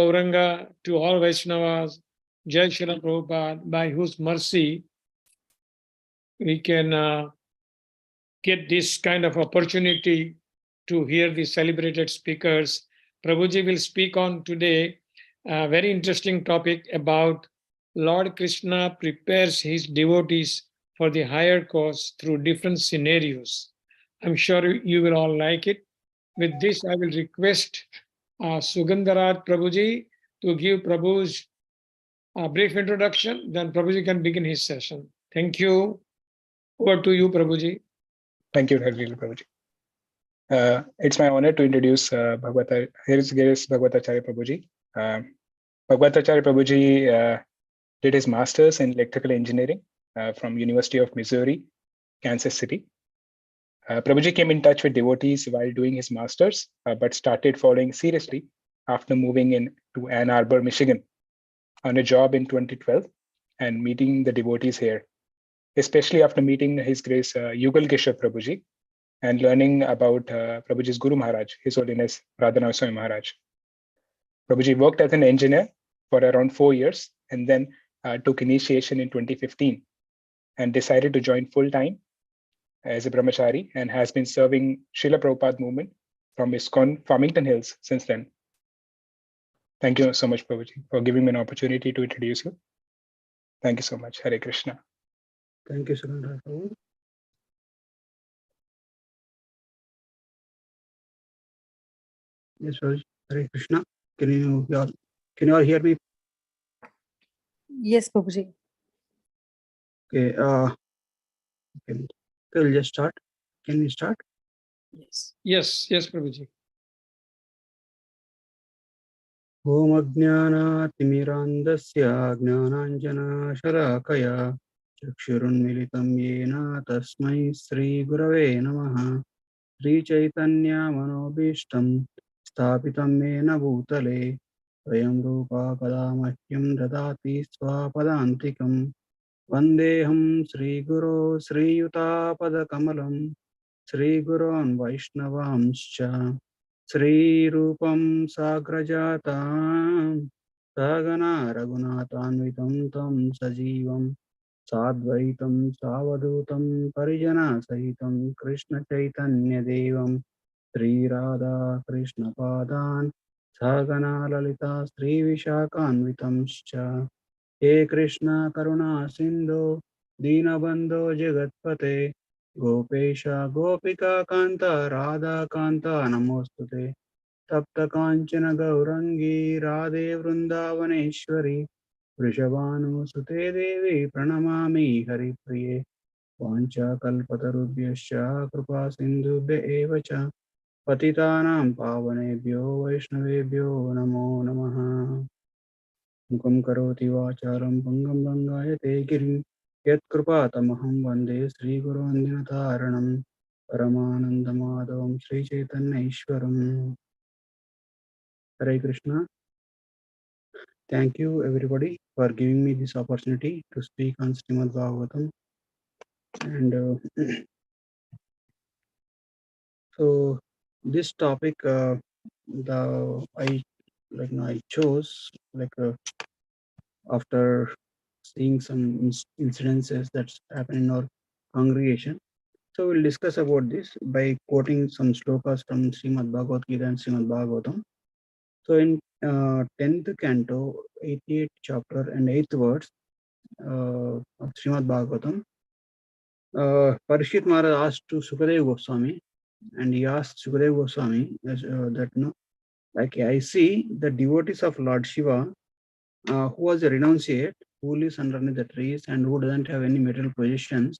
Gauranga, to all Vaishnavas, Jai Shri Prabhupada, by whose mercy we can get this kind of opportunity to hear the celebrated speakers. Prabhuji will speak on today a very interesting topic about Lord Krishna prepares his devotees for the higher cause through different scenarios. I'm sure you will all like it. With this, I will request Sugandharaj Prabhuji to give Prabhu's brief introduction. Then Prabhuji can begin his session. Thank you. Over to you, Prabhuji. Thank you, Harikrishna Prabhuji. It's my honor to introduce Bhagwatacharya Prabhuji. Bhagwatacharya Prabhuji did his master's in electrical engineering from University of Missouri, Kansas City. Prabhuji came in touch with devotees while doing his master's, but started following seriously after moving in to Ann Arbor, Michigan, on a job in 2012 and meeting the devotees here, especially after meeting His Grace Yugal Kishore Prabhuji and learning about Prabhuji's Guru Maharaj, His Holiness Radhanath Swami Maharaj. Prabhuji worked as an engineer for around 4 years and then took initiation in 2015 and decided to join full-time as a brahmachari and has been serving Srila Prabhupada movement from ISKCON Farmington Hills since then. Thank you so much, Prabhuji, for giving me an opportunity to introduce you. Thank you so much. Hare Krishna. Thank you, Surendra. Yes, Hare Krishna. Can you all hear me? Yes, Prabhuji. Okay. Okay, we'll just start. Can we start? Yes, Prabhuji. Om Ajnanaatimirandasya Jnananjana Shalakaya Chakshurunmilitam Yena Tasmai Sri Gurave Namaha Sri Chaitanya Manobishtam Sthapitam Yena Bhutale Swayam Rupa Padamahyam Dadati Swapadantikam Vandeham Sri Guru Sri Yuta Padakamalam Sri Gurun Vaishnavamscha Sri Rupam Sagrajatam Sagana Raghunathanvitam Tam Sajivam Sadvaitam Savadutam Parijana Sahitam Krishna Chaitanya Devam Sri Radha Krishna Padan Sagana Lalita Sri Vishakhanvitamscha He Krishna Karuna Sindhu Dinabandho Jagatpate Gopesha Gopika Kanta Radha Kanta Namostute Tapta Kanchana Gaurangi Radhe Vrindavaneshwari Vrishabhanu Sute Devi Pranamami Hari Priye Vancha Kalpatarubhyascha Kripa Sindhubhya Evacha Patitanam Pavanebhyo Vaishnavebhyo Namo Namaha Mukam Karoti Vacharam Pangam Bangayate Girim Yat Kripatamaham Vande Sri Guru Andinataranam Paramanandamadavam Sri Chaitanya Ishwaram. Hare Krishna. Thank you everybody for giving me this opportunity to speak on Srimad Bhagavatam. And so this topic I chose after seeing some incidences that's happened in our congregation. So we'll discuss about this by quoting some slokas from Srimad Bhagavad Gita and Srimad Bhagavatam. So in 10th canto, 88th chapter and 8th verse of Srimad Bhagavatam, Parishit Maharaj asked to Sukadeva Goswami, and he asked Sukadeva Goswami that, like I see the devotees of Lord Shiva, who was a renunciate, who lives underneath the trees and who doesn't have any material possessions,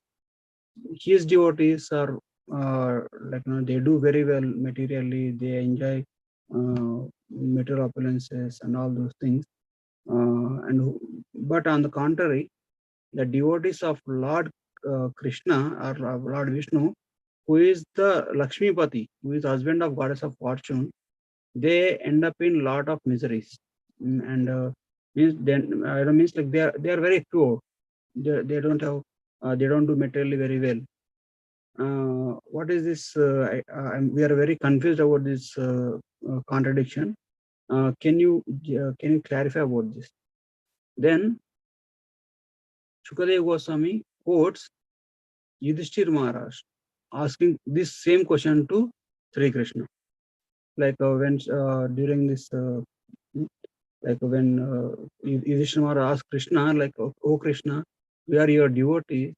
his devotees are they do very well materially, they enjoy material opulences and all those things. But on the contrary, the devotees of Lord Krishna or Lord Vishnu, who is the Lakshmipati, who is husband of goddess of fortune, they end up in lot of miseries. And means like they are very poor. They don't have they don't do materially very well. What is this? We are very confused about this contradiction. Can you clarify about this? Then Shukadeva Goswami quotes Yudhishthir Maharaj asking this same question to Sri Krishna. Like when during this, like when Yudhishthir Maharaj asked Krishna, like, "Oh Krishna, we are your devotees,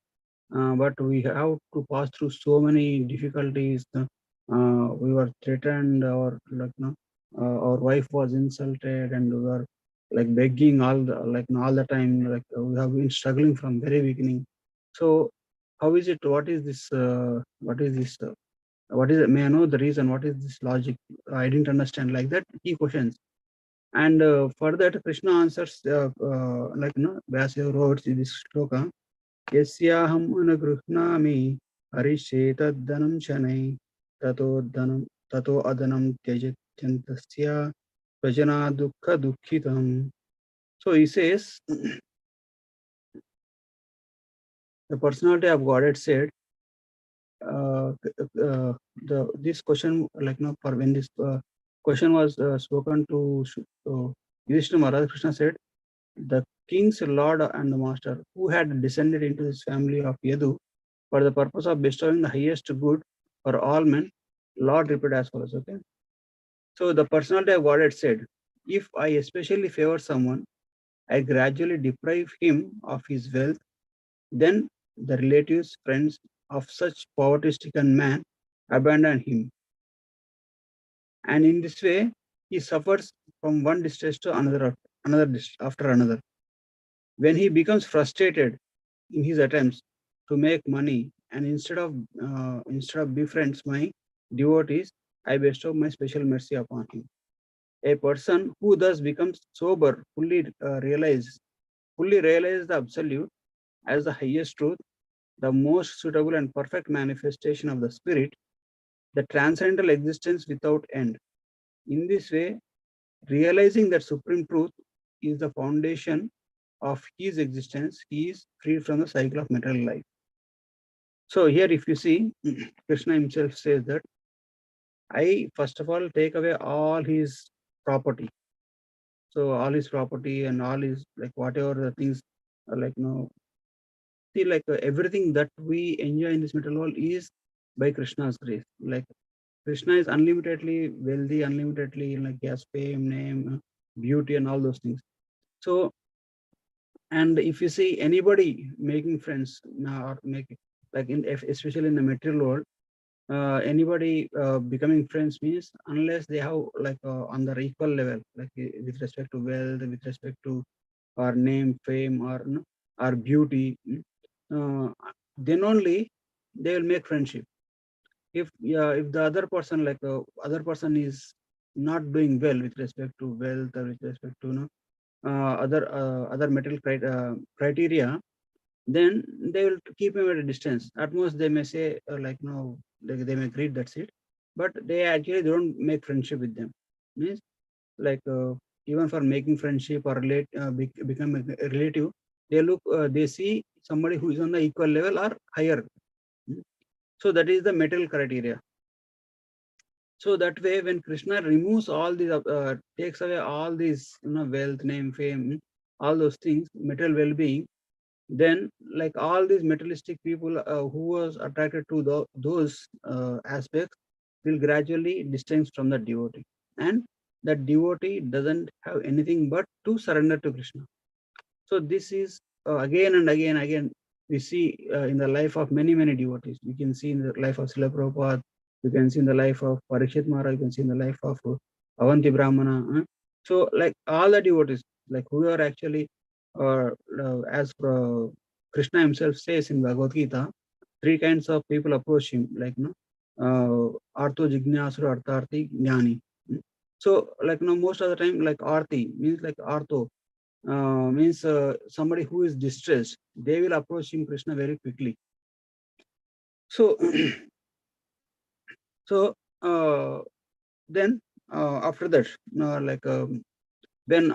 but we have to pass through so many difficulties. We were threatened, or like, our wife was insulted, and we were like begging all the, all the time. Like we have been struggling from very beginning. So how is it? What is this? What is this? What is it? May I know the reason? What is this logic? I didn't understand." Like that, he questions. And for that, Krishna answers, Vyasa wrote this shloka. यस्याहं अनुगृह्णामि हरिष्ये तद्धनं शनै ततो अदनं त्यजत्यन्तस्य स्वजना दुःखितम्. So he says, the personality of Godhead said, this question, for when this question was spoken to Yudhishthira Maharaj, Krishna said, the king's lord and the master, who had descended into this family of Yadu for the purpose of bestowing the highest good for all men, Lord repeated as follows. Okay. So the personality of Godhead said, if I especially favor someone, I gradually deprive him of his wealth, then the relatives, friends of such poverty-stricken man abandon him. And in this way, he suffers from one distress to another after another. When he becomes frustrated in his attempts to make money, and instead of befriends my devotees, I bestow my special mercy upon him. A person who thus becomes sober, fully realizes the absolute as the highest truth, the most suitable and perfect manifestation of the spirit, the transcendental existence without end. In this way, realizing that supreme truth is the foundation of his existence, he is freed from the cycle of material life. So here, if you see, Krishna himself says that I first of all take away all his property. So all his property and all his, like, whatever the things see, everything that we enjoy in this material world is by Krishna's grace. Like Krishna is unlimitedly wealthy, unlimitedly he has fame, name, beauty, and all those things. So, and if you see anybody making friends now, or making, especially in the material world, anybody becoming friends means unless they have on their equal level, with respect to wealth, with respect to our name, fame, or beauty, then only they will make friendship. If the other person is not doing well with respect to wealth, or with respect to other material criteria, then they will keep him at a distance. At most, they may say, they may greet, that's it. But they actually don't make friendship with them. Means, even for making friendship or become a relative, they see somebody who is on the equal level or higher. So that is the material criteria. So that way, when Krishna removes all these, takes away all these, wealth, name, fame, all those things, material well-being, then all these materialistic people who was attracted to those aspects will gradually distance from the devotee, and that devotee doesn't have anything but to surrender to Krishna. So this is again and again we see in the life of many devotees. You can see in the life of Srila Prabhupada, you can see in the life of Parikshit Maharaj, you can see in the life of Avanti Brahmana. So all the devotees, who are actually, as Krishna himself says in Bhagavad Gita, three kinds of people approach him, Artho Jignasura, Artharthi, Jnani. So most of the time, Arthi means Artho, means somebody who is distressed, they will approach him Krishna very quickly. So then after that, then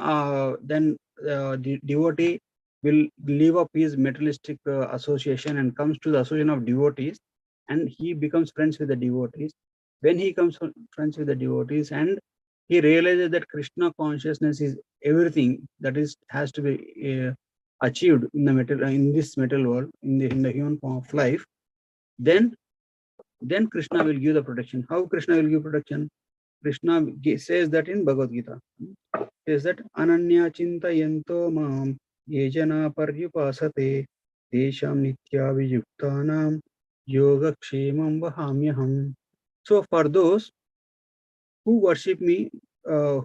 the devotee will leave up his materialistic association and comes to the association of devotees, and he becomes friends with the devotees. When he comes friends with the devotees, and he realizes that Krishna consciousness is everything that is has to be achieved in the in this material world, in the human form of life, then Krishna will give the protection. How Krishna will give protection? Krishna says that in Bhagavad Gita. Says that Ananya Chinta Yanto Mam Yejana Paryupasate Desham Nitya Vijuktanam Yoga Kshemam Vahamyaham. So for those who worship me, who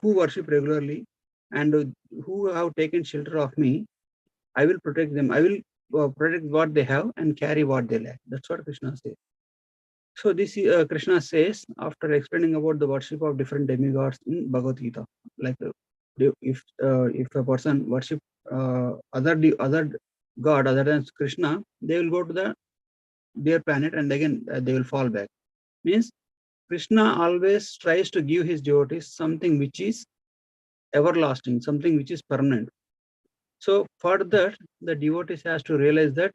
worship regularly, and who have taken shelter of me, I will protect them. I will protect what they have and carry what they lack. That's what Krishna says. So this Krishna says after explaining about the worship of different demigods in Bhagavad Gita, like if a person worship other god other than Krishna, they will go to their planet and again they will fall back. Means Krishna always tries to give his devotees something which is everlasting, something which is permanent. So for that, the devotees has to realize that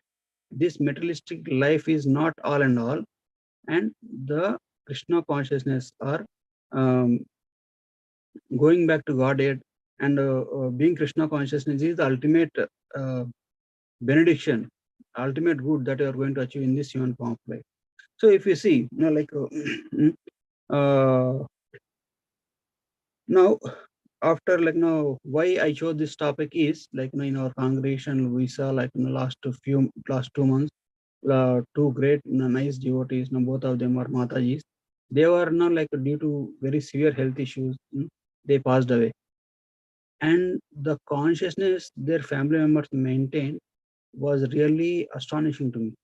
this materialistic life is not all and all, and the Krishna consciousness are um, going back to Godhead, and being Krishna consciousness is the ultimate benediction, ultimate good that you are going to achieve in this human form of life. So if you see, like now after like now why I chose this topic is like in our congregation we saw like in the last 2 months two great nice devotees, both of them are Matajis. They were now like due to very severe health issues, they passed away. And the consciousness their family members maintained was really astonishing to me.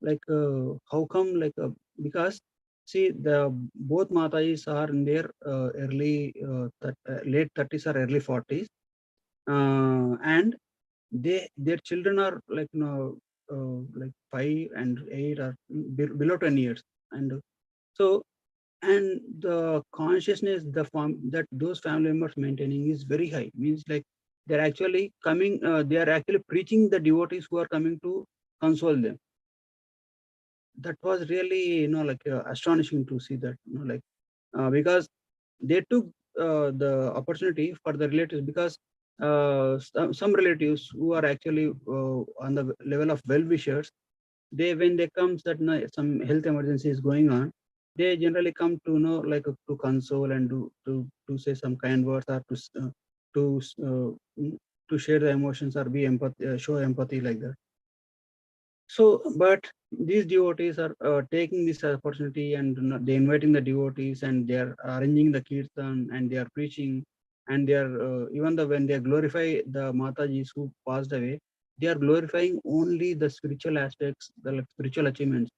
Like how come like because see the both Matajis are in their late 30s or early 40s, and their children are like like 5 and 8 or below 10 years, and so and the consciousness the form that those family members maintaining is very high. Means like they're actually coming, they are actually preaching the devotees who are coming to console them. That was really like astonishing to see that, like because they took the opportunity for the relatives, because some relatives who are actually on the level of well-wishers, they when they comes that some health emergency is going on, they generally come to like to console and to say some kind words, or to to share the emotions or be empathy, show empathy like that. So, but these devotees are taking this opportunity, and they inviting the devotees, and they are arranging the kirtan, and they are preaching, and they are even though when they glorify the Matajis who passed away, they are glorifying only the spiritual aspects, the like, spiritual achievements.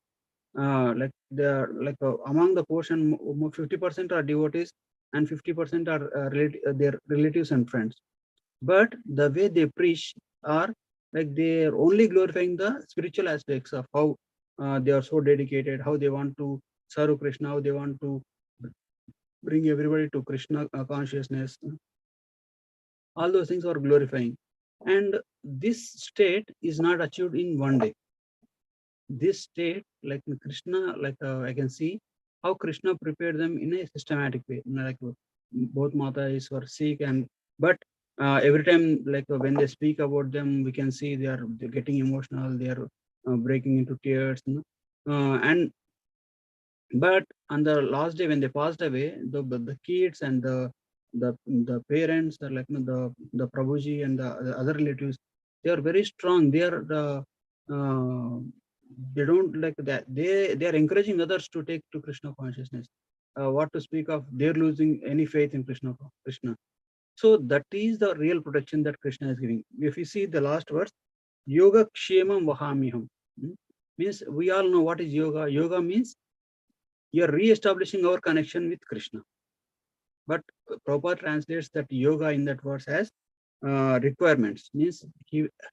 Like they are like among the portion, 50% are devotees and 50% are their relatives and friends. But the way they preach are like they are only glorifying the spiritual aspects of how they are so dedicated, how they want to serve Krishna, how they want to bring everybody to Krishna consciousness. All those things are glorifying, and this state is not achieved in one day. This state, like Krishna, like I can see how Krishna prepared them in a systematic way. Like both Matas were sick, and but every time, like when they speak about them, we can see they're getting emotional, they are breaking into tears, and but on the last day when they passed away, the kids and the parents are like the Prabhuji and the other relatives, they are very strong. They are they don't like that. They are encouraging others to take to Krishna consciousness. What to speak of? They're losing any faith in Krishna. So that is the real protection that Krishna is giving. If you see the last verse, Yoga Kshemam Vahamiham. Means we all know what is yoga. Yoga means you are re-establishing our connection with Krishna. But Prabhupada translates that yoga in that verse as requirements. Means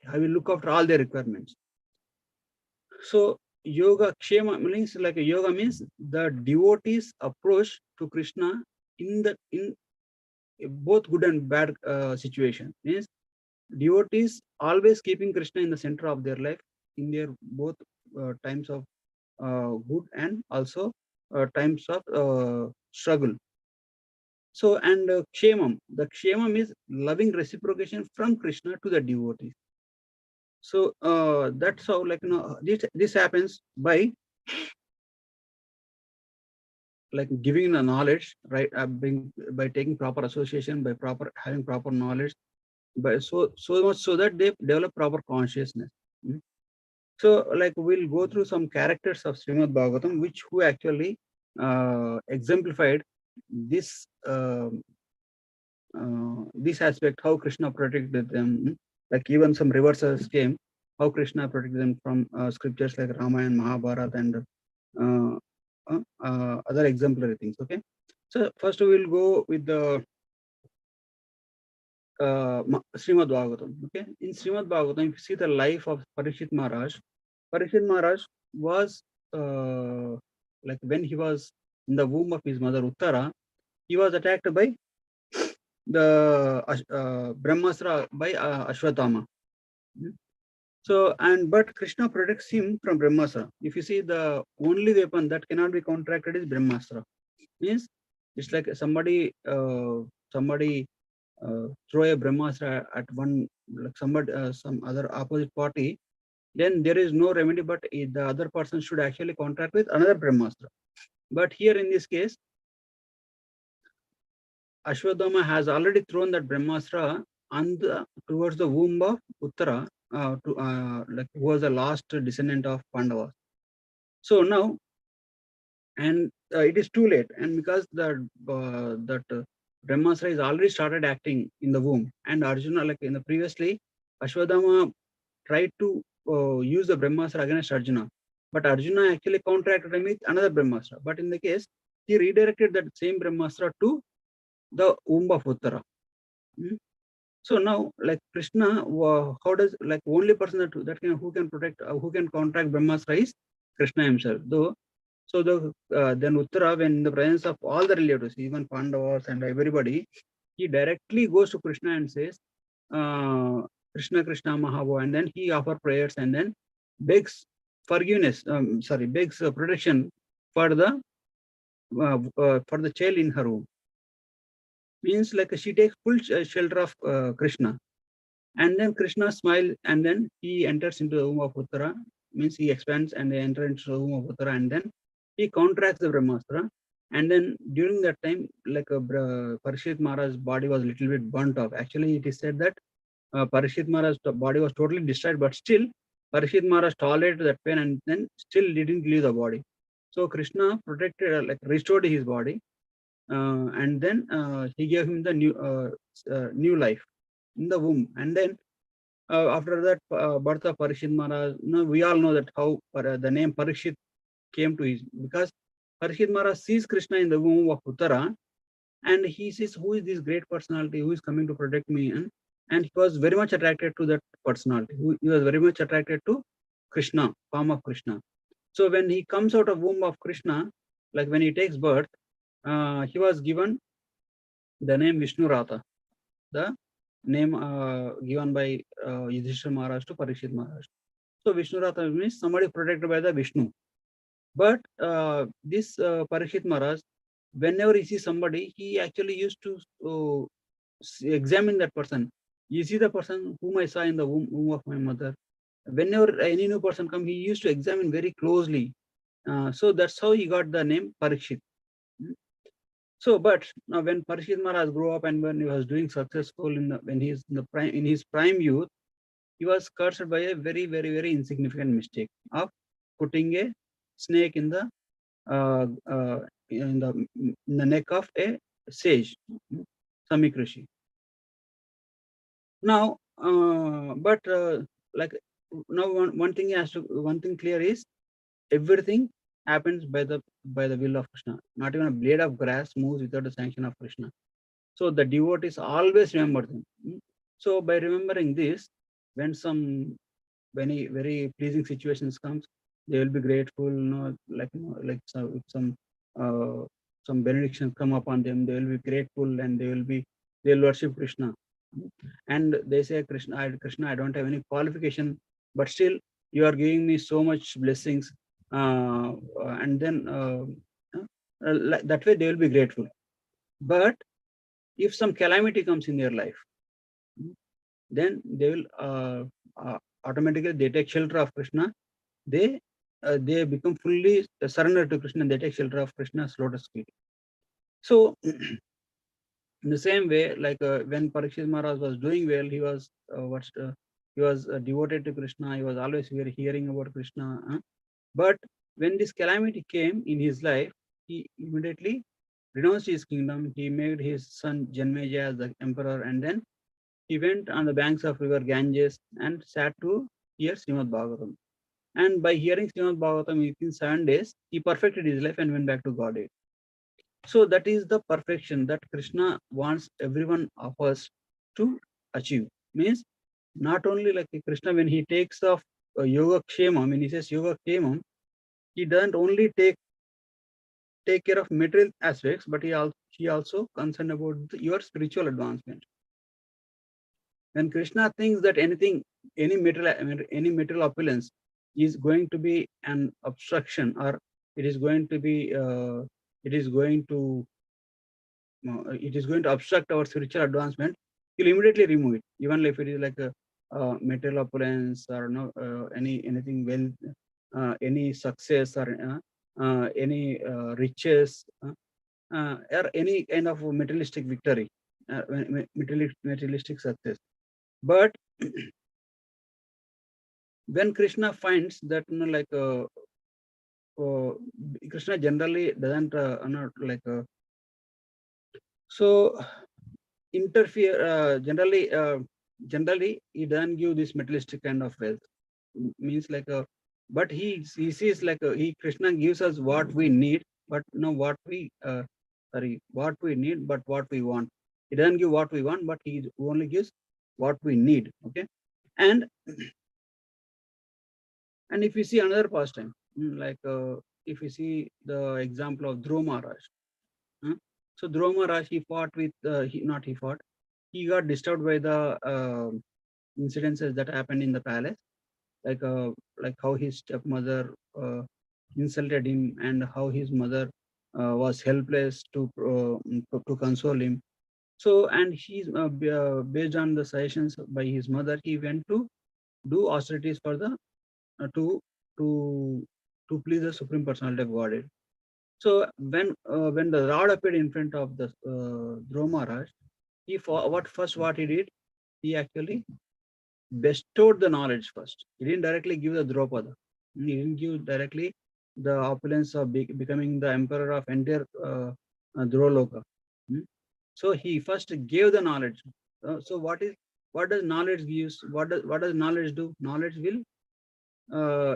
I will look after all their requirements. So yoga kshema means like a yoga means the devotee's approach to Krishna in both good and bad situation. Means devotees always keeping Krishna in the center of their life in their both times of good and also times of struggle. So, and Kshemam, the Kshemam is loving reciprocation from Krishna to the devotees. So that's how, like, this happens by like giving the knowledge, right? By taking proper association, by having proper knowledge, by so much so that they develop proper consciousness. Mm. So, like, we'll go through some characters of Srimad Bhagavatam, who actually exemplified this this aspect, how Krishna protected them. Like, even some reversals came, how Krishna protected them from scriptures like Ramayana, Mahabharata, and other exemplary things. Okay, so first we'll go with the Srimad Bhagavatam. Okay, in Srimad Bhagavatam, if you see the life of Parikshit Maharaj was like, when he was in the womb of his mother Uttara, he was attacked by the Brahmastra by Ashwatthama. So, but Krishna protects him from Brahmastra. If you see, the only weapon that cannot be contracted is Brahmastra. Means it's like somebody throw a Brahmastra at one, like somebody some other opposite party, then there is no remedy, but the other person should actually contract with another Brahmastra. But here in this case, Ashwadama has already thrown that Brahmastra towards the womb of Uttara, like, who was the last descendant of Pandavas. So now, and it is too late, and because that Brahmastra is already started acting in the womb, and Arjuna, like in the previously, Ashwadama tried to use the Brahmastra against Arjuna, but Arjuna actually contracted him with another Brahmastra. But in the case, he redirected that same Brahmastra to the womb of Uttara. So now, like, Krishna, how does, like, only person who can protect, who can contract Brahmastra is Krishna himself. Though, so then Uttara, when in the presence of all the relatives, even Pandavas and everybody, he directly goes to Krishna and says, Krishna Mahavo, and then he offers prayers and then begs forgiveness, begs protection for the child in her womb. Means, like, she takes full shelter of Krishna, and then Krishna smiles, and then he enters into the womb of Uttara. Means he expands and enters into the womb of Uttara, and then he contracts the Brahmastra. And then during that time, like, Parikshit Maharaj's body was a little bit burnt off. Actually, it is said that Parikshit Maharaj's body was totally destroyed, but still Parikshit Maharaj tolerated that pain and then still didn't leave the body. So Krishna protected, like, restored his body, and then he gave him the new life in the womb. And then after that birth of Parikshit Maharaj, we all know that how the name Parikshit came to his, because Parikshit Maharaj sees Krishna in the womb of Uttara, and he says, who is this great personality who is coming to protect me? And he was very much attracted to that personality. He was very much attracted to Krishna, form of Krishna. So when he comes out of womb of Krishna, like when he takes birth, he was given the name Vishnu Rata, the name given by Yudhishthira Maharaj to Parikshit Maharaj. So Vishnu Rata means somebody protected by the Vishnu. But this Parikshit Maharaj, whenever he sees somebody, he actually used to examine that person. You see the person whom I saw in the womb of my mother. Whenever any new person comes, he used to examine very closely. So that's how he got the name Parikshit. So, but now when Parikshit Maharaj grew up and when he was doing successful when he is in his prime youth, he was cursed by a very, very, very insignificant mistake of putting a snake in the neck of a sage, Samik Rishi. Now, but like, now one thing clear is, everything happens by the will of Krishna. Not even a blade of grass moves without the sanction of Krishna. So the devotees always remember them. So by remembering this, when some very pleasing situations comes, they will be grateful. Like if some benedictions come upon them, they will be grateful and they'll worship Krishna. And they say, Krishna, I don't have any qualification, but still you are giving me so much blessings. And then that way they will be grateful. But if some calamity comes in their life, then they will automatically they take shelter of Krishna. They become fully surrendered to Krishna and they take shelter of Krishna's lotus feet. So in the same way, like when Parikshit Maharaj was doing well, he was devoted to Krishna. He was always hearing about Krishna. But when this calamity came in his life, he immediately renounced his kingdom. He made his son Janmeja as the emperor, and then he went on the banks of river Ganges and sat to hear Srimad Bhagavatam. And by hearing Srimad Bhagavatam within 7 days, he perfected his life and went back to Godhead. So that is the perfection that Krishna wants everyone of us to achieve. Means not only like Krishna, when he takes off yoga kshemam, when he says yoga kshemam, he doesn't only take care of material aspects, but he also concerned about your spiritual advancement. When Krishna thinks that any material opulence is going to be an obstruction, or it is going to be obstruct our spiritual advancement, he'll immediately remove it, even if it is like a material opulence or anything wealth, any success or any riches or any kind of materialistic victory, materialistic success. But when Krishna finds that Krishna generally doesn't not like so interfere generally he doesn't give this materialistic kind of wealth. Means like but he sees like Krishna gives us what we need, but what we what we need, but what we want. He doesn't give what we want, but he only gives what we need. Okay. And if you see another pastime, like if you see the example of Dhruva Maharaj. So Dhruva Maharaj, he fought with he got disturbed by the incidences that happened in the palace, like how his stepmother insulted him and how his mother was helpless to console him. So, and he's based on the suggestions by his mother, he went to do austerities for the to please the Supreme Personality of Godhead. So when the rod appeared in front of the Dhruva Maharaj, what he did, he actually bestowed the knowledge first. He didn't directly give the Draupada. He didn't give directly the opulence of becoming the emperor of entire Dhruvaloka. So he first gave the knowledge. So what does knowledge gives? What does knowledge do? Knowledge will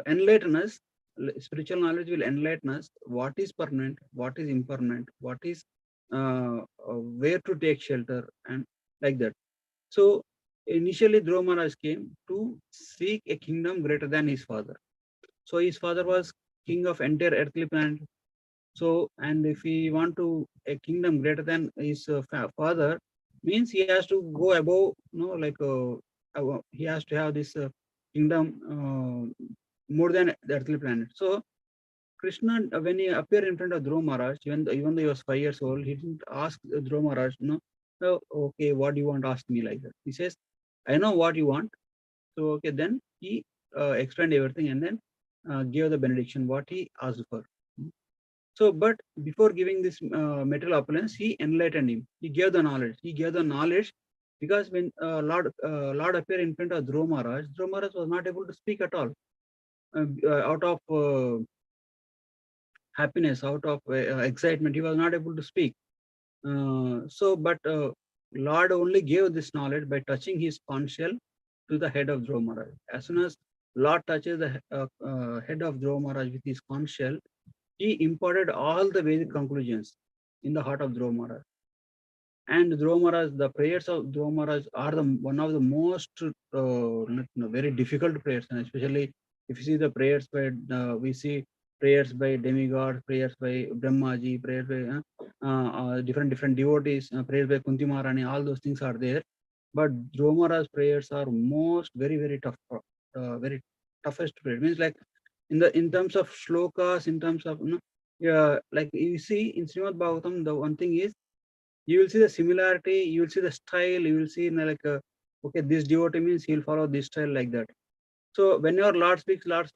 enlighten us. Spiritual knowledge will enlighten us. What is permanent? What is impermanent? What is where to take shelter, and like that. So initially Dhruva Maharaj came to seek a kingdom greater than his father. So his father was king of entire earthly planet. So, and if he want to a kingdom greater than his father, means he has to go above, he has to have this kingdom more than the earthly planet. So Krishna, when he appeared in front of Dhruva Maharaj, even though he was 5 years old, he didn't ask Dhruva Maharaj, "Oh, okay, what do you want to ask me?" like that. He says, "I know what you want." So, okay, then he explained everything and then gave the benediction, what he asked for. So, but before giving this material opulence, he enlightened him. He gave the knowledge. He gave the knowledge because when Lord appeared in front of Dhruva Maharaj was not able to speak at all. Out of happiness, out of excitement, he was not able to speak. But Lord only gave this knowledge by touching his conch shell to the head of Dhruva Maharaj. As soon as Lord touches the head of Dhruva Maharaj with his conch shell, he imparted all the Vedic conclusions in the heart of Dhruva Maharaj. And Dhruva Maharaj, the prayers of Dhruva Maharaj are one of the most very difficult prayers, and especially if you see the prayers by we see prayers by demigods, prayers by Brahmaji, prayers by different devotees, prayers by Kunti Maharani, all those things are there. But Dhruva Maharaj's prayers are very tough, very toughest prayer. Means like in terms of shlokas, in terms of like you see in Srimad Bhagavatam, the one thing is you will see the similarity, you will see the style, you will see like okay, this devotee means he'll follow this style like that. So when your Lord speaks, Lord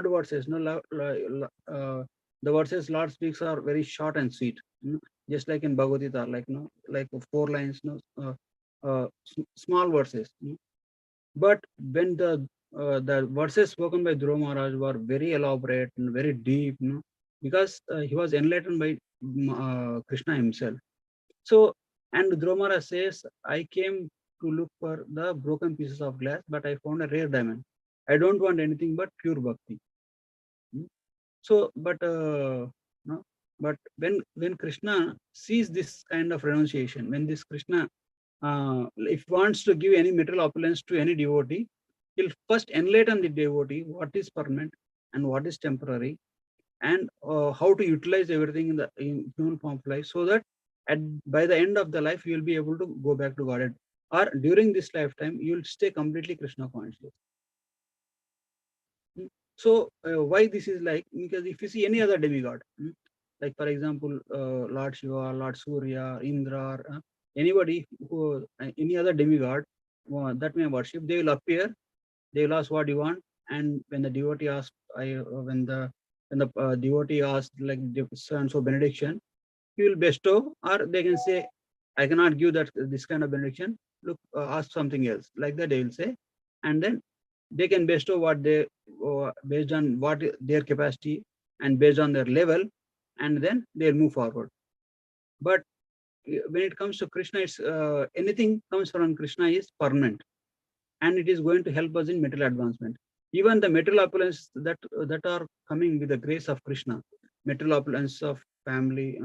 verses, no, the verses Lord speaks are very short and sweet, just like in Bhagavad Gita, like no, like 4 lines, no, small verses. But when the verses spoken by Dhruva Maharaj were very elaborate and very deep, because he was enlightened by Krishna himself. So, and Dhruva Maharaj says, I came to look for the broken pieces of glass, but I found a rare diamond. I don't want anything but pure bhakti. So, no, but when Krishna sees this kind of renunciation, when this Krishna, if wants to give any material opulence to any devotee, he'll first enlighten the devotee what is permanent and what is temporary, and how to utilize everything in human form of life, so that by the end of the life you will be able to go back to Godhead, or during this lifetime you will stay completely Krishna conscious. So why this is like, because if you see any other demigod, like for example Lord Shiva, Lord Surya, Indra, anybody who any other demigod that may worship, they will appear, they will ask what you want, and when the devotee asks, when the devotee asks like so and so benediction, he will bestow, or they can say, I cannot give that this kind of benediction. Look, ask something else. Like that they will say, and then they can bestow what they based on what their capacity and based on their level, and then they'll move forward. But when it comes to Krishna, it's anything comes from Krishna is permanent, and it is going to help us in material advancement. Even the material opulence that are coming with the grace of Krishna, material opulence of family,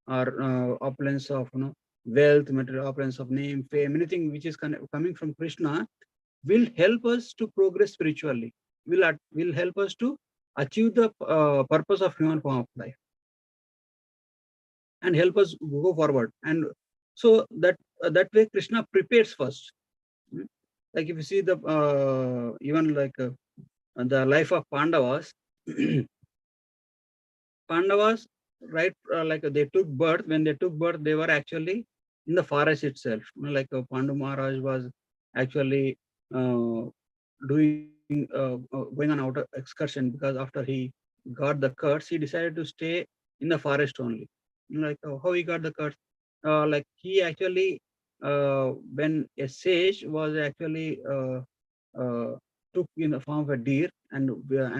or opulence of wealth, material opulence of name, fame, anything which is coming from Krishna, will help us to progress spiritually. Will help us to achieve the purpose of human form of life, and help us go forward. And so that way Krishna prepares first. Like if you see the even like the life of Pandavas, Pandavas, right? Like they took birth. When they took birth, they were actually in the forest itself. Like Pandu Maharaj was actually doing going on outer excursion, because after he got the curse, he decided to stay in the forest only. Like how he got the curse? Like he actually, when a sage was actually took in the form of a deer, and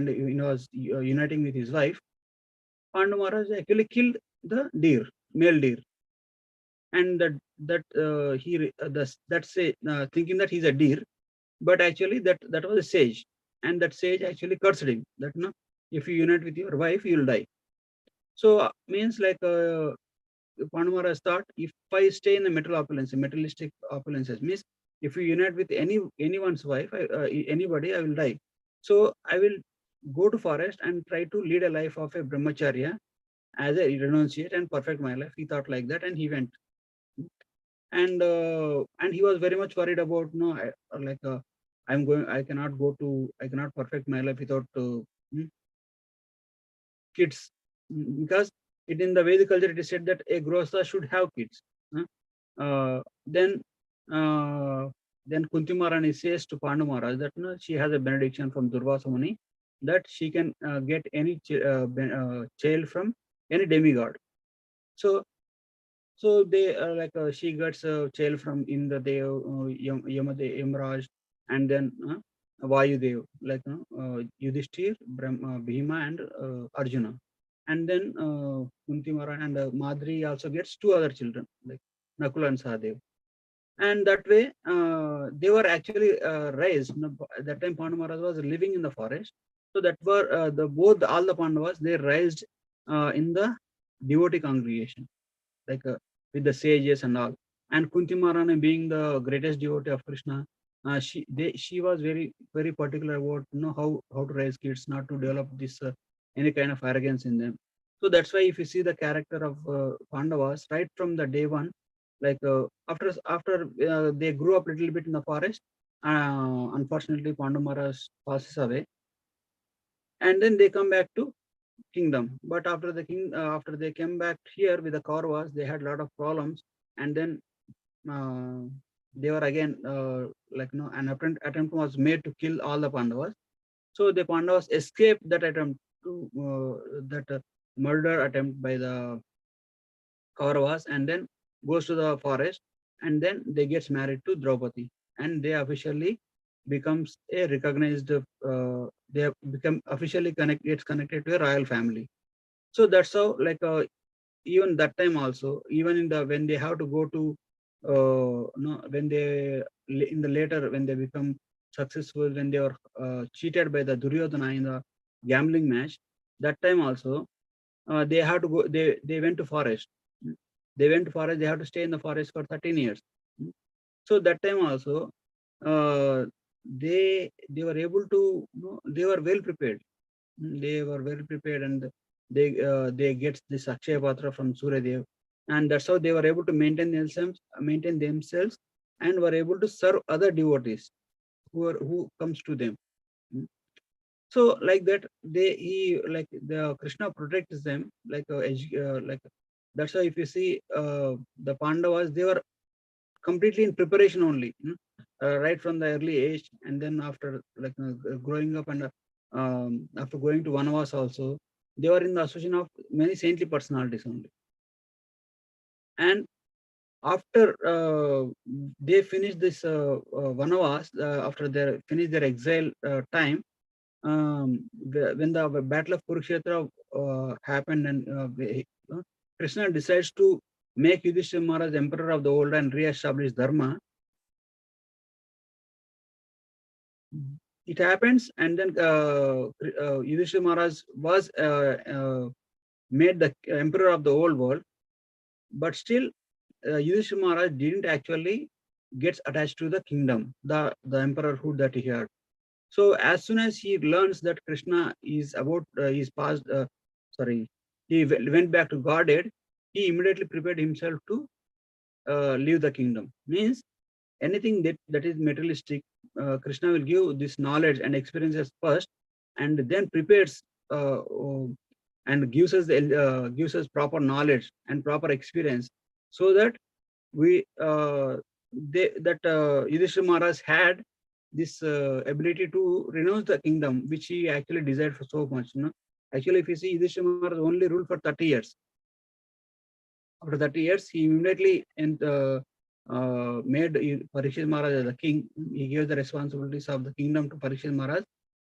he was uniting with his wife, Pandu Maharaj actually killed the deer, male deer, and that say thinking that he's a deer, but actually that was a sage, and that sage actually cursed him that no, if you unite with your wife, you'll die. So means like Pandu Maharaj thought, if I stay in the materialistic opulences, means if you unite with anyone's wife, anybody, I will die. So I will go to forest and try to lead a life of a brahmacharya as a renunciate and perfect my life. He thought like that, and he went. And he was very much worried about I cannot perfect my life without kids, because in the Vedic culture it is said that a grostha should have kids. Uh, then uh, then Kunti Maharani says to Pandu Maharaj that she has a benediction from Durvasa Muni that she can get any child from any demigod. So they she gets a child from Indra Dev, Yamadev, Yamraj, and then Vayudev, like Yudhishthir, Bhima, and Arjuna. And then Kunti Maharani and Madri also gets 2 other children, like Nakula and Sahadev. And that way, they were actually raised. At that time, Pandu Maharaj was living in the forest. So that were all the Pandavas, they raised in the devotee congregation, like with the sages and all. And Kunti Maharani, being the greatest devotee of Krishna, she was very very particular about how to raise kids, not to develop this any kind of arrogance in them. So that's why if you see the character of Pandavas right from the day one, like after they grew up a little bit in the forest, unfortunately Pandu Maharaj passes away, and then they come back to kingdom. But after they came back here with the Kauravas, they had a lot of problems. and then they were again an attempt was made to kill all the Pandavas. So the Pandavas escaped that attempt to that murder attempt by the Kauravas, and then goes to the forest, and then they gets married to Draupadi, and they officially becomes a recognized. They have become officially gets connected to a royal family. So that's how even that time also, even in the when they have to go to no when they in the later when they become successful, when they were cheated by the Duryodhana in the gambling match, that time also they have to go, they went to forest. They went to forest, they have to stay in the forest for 13 years. So that time also they were able to they were well prepared. They were well prepared, and they get this Akshaya Patra from Suryadev, and that's how they were able to maintain themselves, and were able to serve other devotees who comes to them. So like that, the Krishna protects them like that's why if you see the Pandavas, they were completely in preparation only, right from the early age, and then after growing up, and after going to Vanavas also, they were in the association of many saintly personalities only. And after they finished this Vanavas, after they finished their exile time, when the battle of Kurukshetra happened, and Krishna decides to make Yudhishthira Maharaj emperor of the world and re-establish Dharma. It happens, and then Yudhishthira Maharaj was made the emperor of the whole world, but still Yudhishthira Maharaj didn't actually get attached to the kingdom, the emperorhood that he had. So as soon as he learns that Krishna is he went back to Godhead, he immediately prepared himself to leave the kingdom. Means anything that is materialistic, Krishna will give this knowledge and experiences first, and then prepares and gives us proper knowledge and proper experience, so that Yudhishthira Maharaj had this ability to renounce the kingdom, which he actually desired for so much. Actually, if you see, Yudhishthira Maharaj only ruled for 30 years. After 30 years, he immediately made Parikshit Maharaj as the king. He gave the responsibilities of the kingdom to Parikshit Maharaj,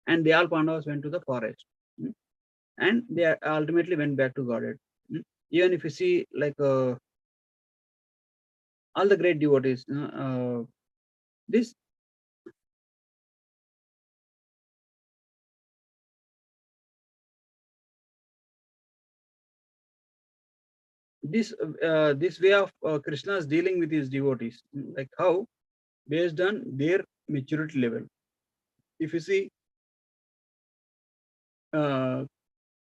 and they all Pandavas went to the forest, and they ultimately went back to Godhead. Even if you see, all the great devotees, this way of Krishna's dealing with his devotees, like how, based on their maturity level. If you see,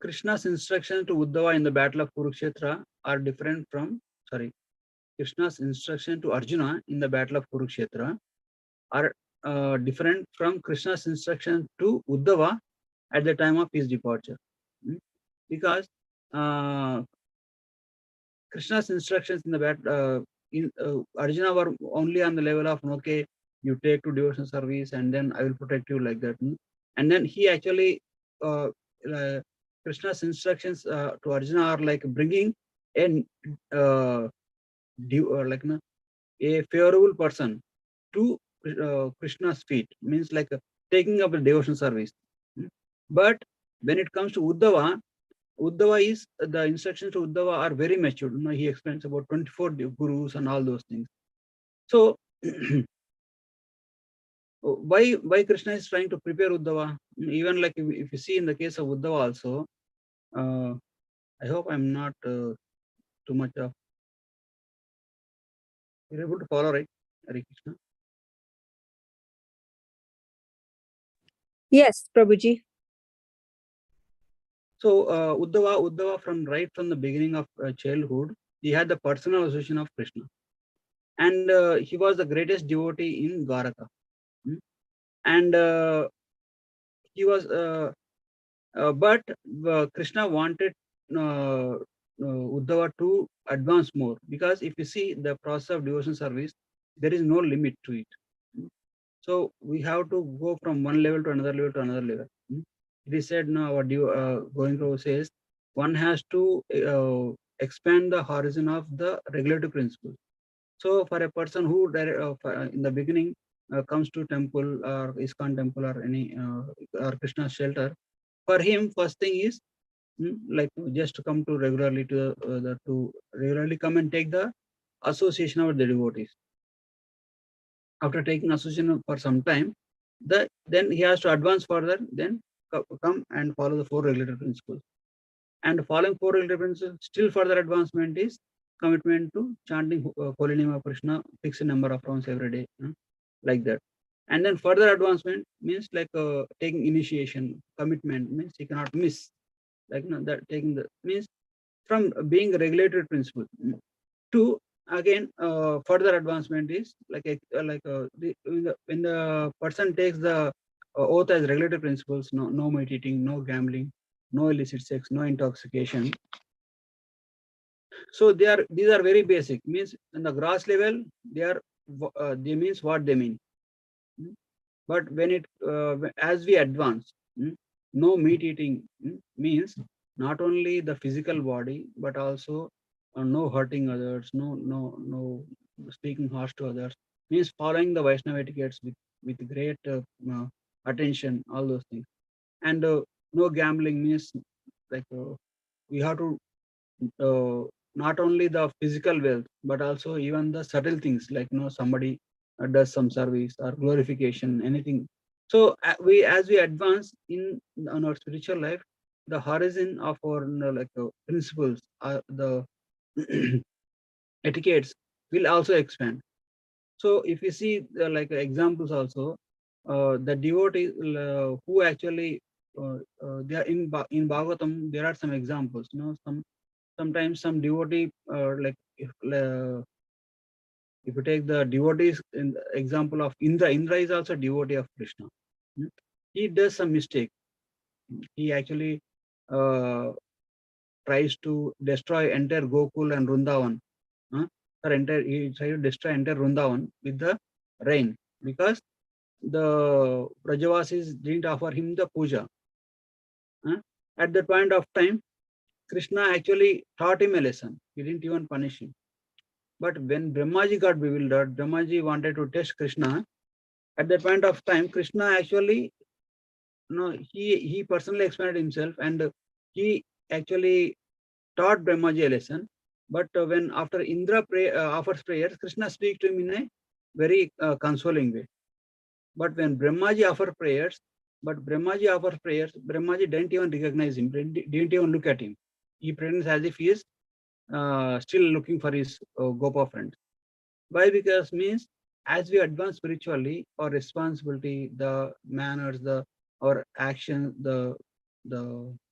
Krishna's instruction to Uddhava in the battle of Kurukshetra are different from, Krishna's instruction to Arjuna in the battle of Kurukshetra are different from Krishna's instruction to Uddhava at the time of his departure. Because Krishna's instructions in the battle in Arjuna were only on the level of, okay, you take to devotional service, and then I will protect you, like that. And then he actually Krishna's instructions to Arjuna are like bringing a favorable person to Krishna's feet, means like taking up a devotional service. But when it comes to Uddhava is the instructions to Uddhava are very mature. He explains about 24 gurus and all those things. So why Krishna is trying to prepare Uddhava? Even like if you see in the case of Uddhava also, I hope I'm not too much of. You're able to follow, right, Hare Krishna? Yes, Prabhuji. So Uddhava from the beginning of childhood, he had the personal association of Krishna, and he was the greatest devotee in Dwaraka, and he was. But Krishna wanted Uddhava to advance more, because if you see the process of devotion service, there is no limit to it. So we have to go from one level to another level to another level. It is said now, our Govind Prabhu says, one has to expand the horizon of the regulative principles. So for a person who in the beginning comes to temple or ISKCON temple or any or Krishna shelter, for him first thing is like just to come to regularly to regularly come and take the association of the devotees. After taking association for some time, then he has to advance further, then come and follow the four regulative principles. And following four regulative principles, still further advancement is commitment to chanting holy name of Krishna, fixed number of rounds every day, like that. And then further advancement means like taking initiation, commitment means you cannot miss, like that taking the means from being a regulated principle to again further advancement is like when the person takes the oath as regulated principles, no meat eating, no gambling, no illicit sex, no intoxication. So these are very basic, means in the gross level they means what they mean. But when it as we advance, no meat eating means not only the physical body but also no hurting others, no speaking harsh to others, means following the Vaishnava etiquettes with great attention, all those things. And no gambling means like we have to not only the physical wealth but also even the subtle things, like somebody does some service or glorification, anything. So as we advance on our spiritual life, the horizon of our principles, the etiquettes will also expand. So if you see like examples also, the devotees who actually they are in Bhagavatam, there are some examples. Sometimes some devotee like if you take the devotees in the example of Indra is also devotee of Krishna. He does some mistake. He actually tries to destroy entire Gokul and Vrindavan. He tried to destroy entire Vrindavan with the rain, because the Brajavasis didn't offer him the puja. At that point of time, Krishna actually taught him a lesson. He didn't even punish him. But when Brahmaji got bewildered, Brahmaji wanted to test Krishna. At that point of time, Krishna actually, he personally expanded himself and he actually taught Brahmaji a lesson. But when after Indra offers prayers, Krishna speaks to him in a very consoling way. But when Brahmaji offers prayers, Brahmaji didn't even recognize him, didn't even look at him. He pretends as if he is still looking for his Gopa friend. Why? Because means as we advance spiritually, our responsibility, the manners, our action, the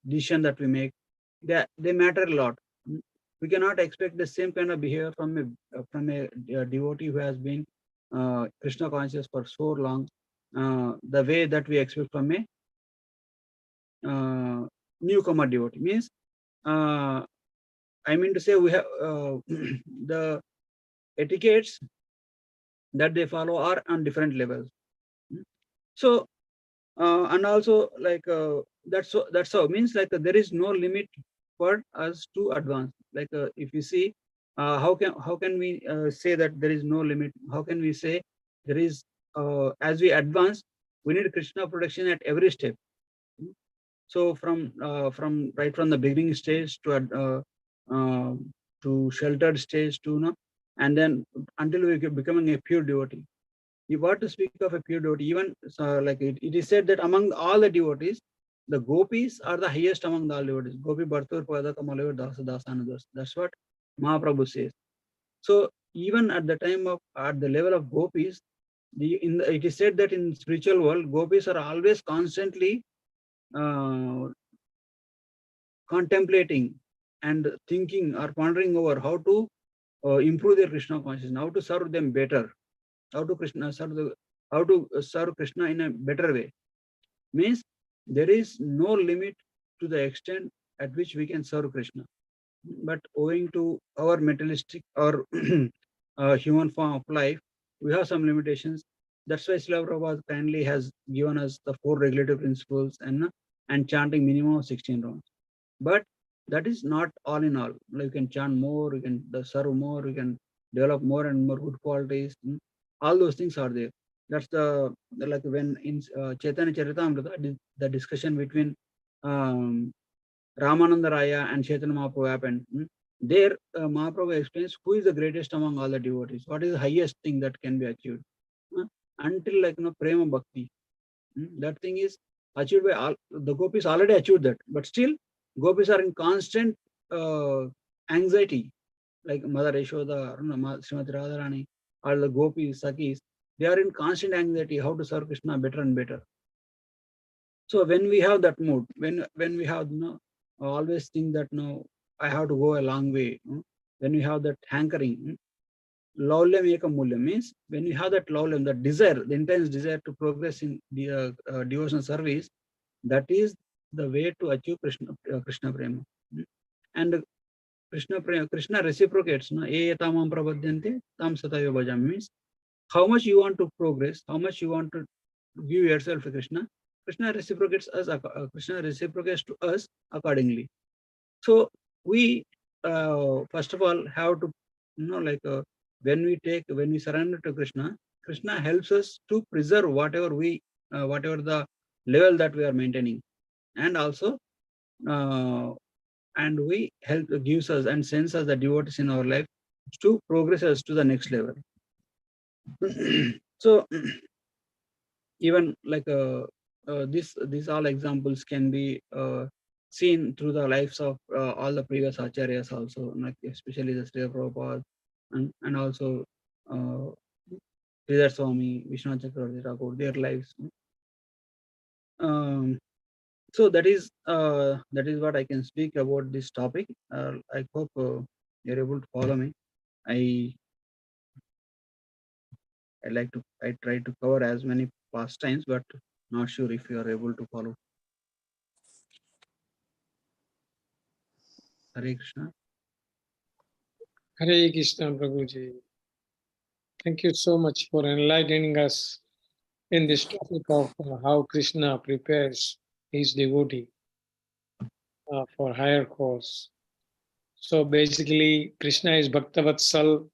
decision that we make, they matter a lot. We cannot expect the same kind of behavior from a devotee who has been Krishna conscious for so long, the way that we expect from a newcomer devotee. Means I mean to say we have the etiquettes that they follow are on different levels. So and also like that's how means like there is no limit for us to advance. Like if you see how can we say that there is no limit? How can we say there is as we advance, we need Krishna protection at every step. So from right from the beginning stage to sheltered stage to and then until we becoming a pure devotee. You want to speak of a pure devotee, even like it is said that among all the devotees, the gopis are the highest among the all devotees. Gopi Bhartur Pada Kamalavar Dasa Dasanadas. That's what Mahaprabhu says. So even at the time of at the level of gopis, it is said that in spiritual world, gopis are always constantly contemplating and thinking or pondering over how to improve their Krishna consciousness, how to serve them better, how to serve Krishna in a better way. Means there is no limit to the extent at which we can serve Krishna. but owing to our materialistic or human form of life, we have some limitations. That's why Srila Prabhupada kindly has given us the 4 regulative principles and chanting minimum of 16 rounds. But that is not all in all. Like you can chant more, you can serve more, you can develop more and more good qualities. All those things are there. That's like when in Chaitanya Charitamrita, the discussion between Ramananda Raya and Chaitanya Mahaprabhu happened. There, Mahaprabhu explains who is the greatest among all the devotees. What is the highest thing that can be achieved? Until like prema bhakti. That thing is achieved by all the gopis already achieved that, but still gopis are in constant anxiety. Like Mother Yashoda, Srimati Radharani, all the gopis, Sakis, they are in constant anxiety how to serve Krishna better and better. So when we have that mood, when we have always think that I have to go a long way. When we have that hankering, Laulyam Ekam Mulyam means when you have that laulyam, that desire, the intense desire to progress in the devotional service, that is the way to achieve Krishna Prema. And Krishna reciprocates, etamam prabhadyante tam sataya bhajam means how much you want to progress, how much you want to give yourself to Krishna. Krishna reciprocates to us accordingly. So we first of all have to when we surrender to Krishna, Krishna helps us to preserve whatever the level that we are maintaining, and also and we gives us and sends us the devotees in our life to progress us to the next level. So even like these all examples can be seen through the lives of all the previous acharyas also, like especially the Srila Prabhupada and also Sridhar Swami, Vishwanath Chakravarti Thakur, their lives. So that is what I can speak about this topic. I hope you're able to follow me. I try to cover as many pastimes, but not sure if you are able to follow. Hare Krishna. Hare Krishna, Prabhuji. Thank you so much for enlightening us in this topic of how Krishna prepares his devotee for higher course. So basically, Krishna is Bhaktavatsal,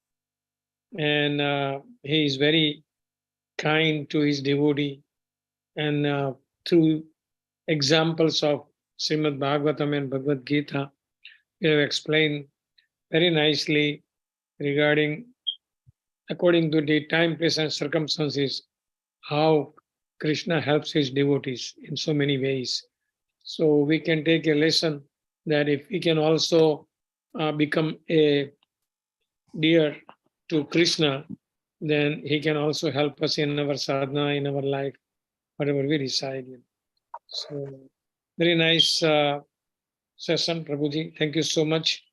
and he is very kind to his devotee. And through examples of Srimad Bhagavatam and Bhagavad Gita, we have explained very nicely regarding, according to the time, place, and circumstances, how Krishna helps his devotees in so many ways. So we can take a lesson that if we can also become a dear to Krishna, then he can also help us in our sadhana, in our life, whatever we reside in. So very nice session, Prabhuji. Thank you so much.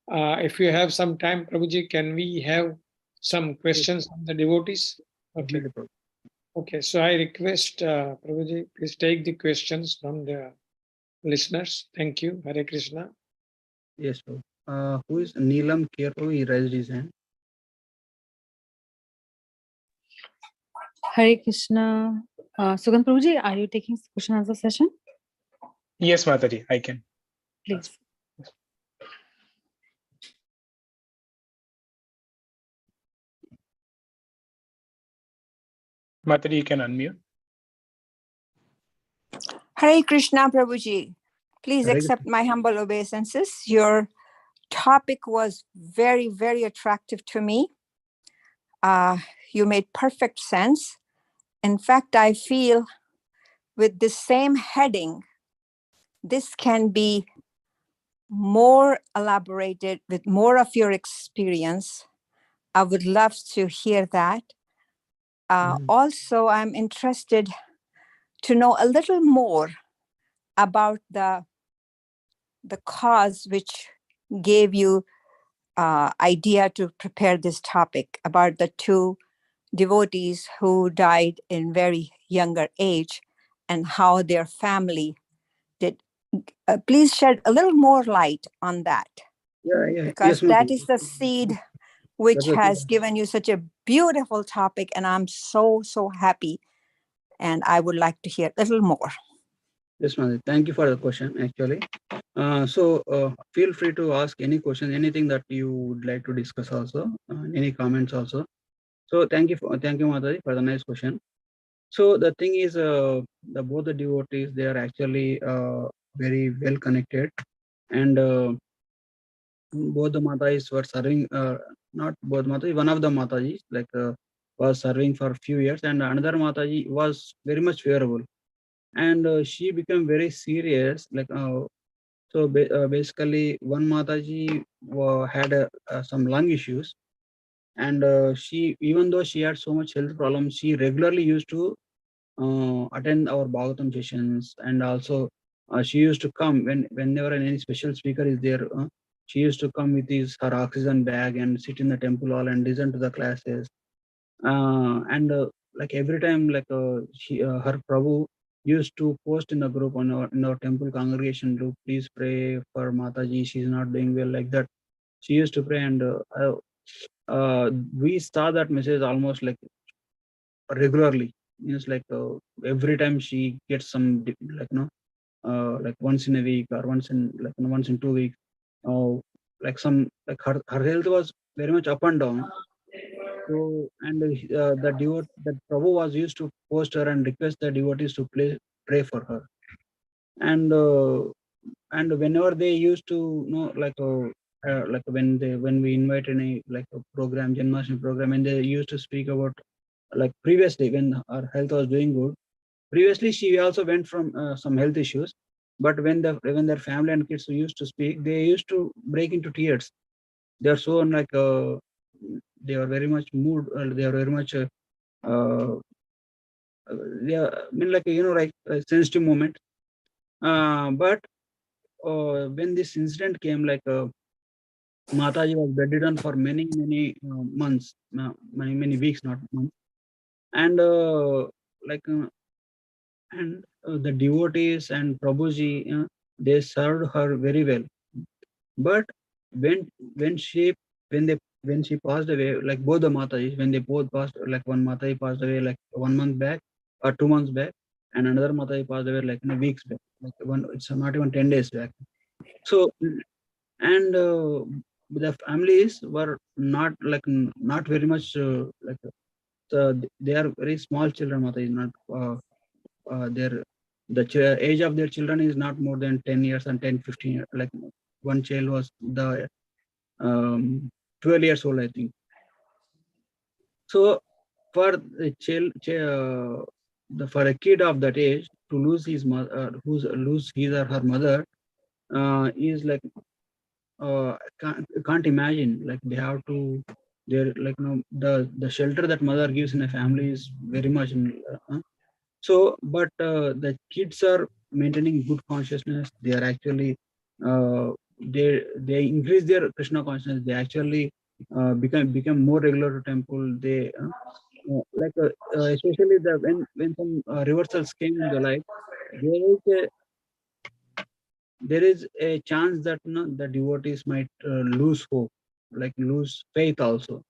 If you have some time, Prabhuji, can we have some questions from the devotees? Okay. Okay, so I request Prabhuji, please take the questions from the listeners. Thank you. Hare Krishna. Yes, sir. Who is Neelam Kerto? He raised his hand. Hare Krishna. Sugandh Prabhuji, are you taking question answer session? Yes, Mataji, I can. Please. Mataji, you can unmute. Hare Krishna, Prabhuji. Please Hare accept my humble obeisances. Your topic was very, very attractive to me. You made perfect sense. In fact, I feel with the same heading, this can be more elaborated with more of your experience. I would love to hear that. Also, I'm interested to know a little more about the cause which gave you idea to prepare this topic about the 2 devotees who died in very younger age and how their family did. Please shed a little more light on that. Yeah. because Yes, that Mataji. is the seed which That's the has thing. given you such a beautiful topic. And I'm so, so happy. And I would like to hear a little more. Yes, Mataji. Thank you for the question, actually. Feel free to ask any question, anything that you would like to discuss also, any comments also. So thank you, Mataji, for the nice question. So the thing is, both the devotees, they are actually very well connected, and both the Matajis were serving, not both Mataji, one of the Matajis was serving for a few years, and another Mataji was very much favorable, and she became very serious. Basically, one Mataji had some lung issues, and she, even though she had so much health problems, she regularly used to attend our Bhagavatam sessions, and also she used to come whenever any special speaker is there. She used to come with her oxygen bag and sit in the temple hall and listen to the classes. And like every time, her Prabhu used to post in the group in our temple congregation group, please pray for Mataji. She's not doing well, like that. She used to pray, and we saw that message almost like regularly. Means every time she gets some like once in a week or once in 2 weeks. Her health was very much up and down. So, and the devotee, that Prabhu was used to post her and request the devotees to pray for her. And whenever they used to when we invite any like a program, Janmashtami program, and they used to speak about like previously when her health was doing good. Previously, she also went from some health issues, but when their family and kids used to speak, they used to break into tears. They are so they are very much moved. They are very much uh, they are, I mean, like a sensitive moment. But when this incident came, Mataji was bedridden for many months, many weeks, not months, and like. And the devotees and Prabhuji, they served her very well. But when when she when she passed away, like both the Matajis, when they both passed, like one Mataji passed away like 1 month back or 2 months back, and another Mataji passed away like in a weeks back, it's not even 10 days back. So, and the families were not not very much they are very small children. Mataji, not age of their children is not more than 10 years and 10-15 years. Like one child was the 12 years old, I think. So for a for a kid of that age to lose his mother, lose his or her mother, is like can't imagine. Like they have to, they're like the shelter that mother gives in a family is very much. So, but the kids are maintaining good consciousness. They are actually they increase their Krishna consciousness. They actually become more regular to temple. They especially when some reversals came in the life, there is a chance that the devotees might lose hope, like lose faith also.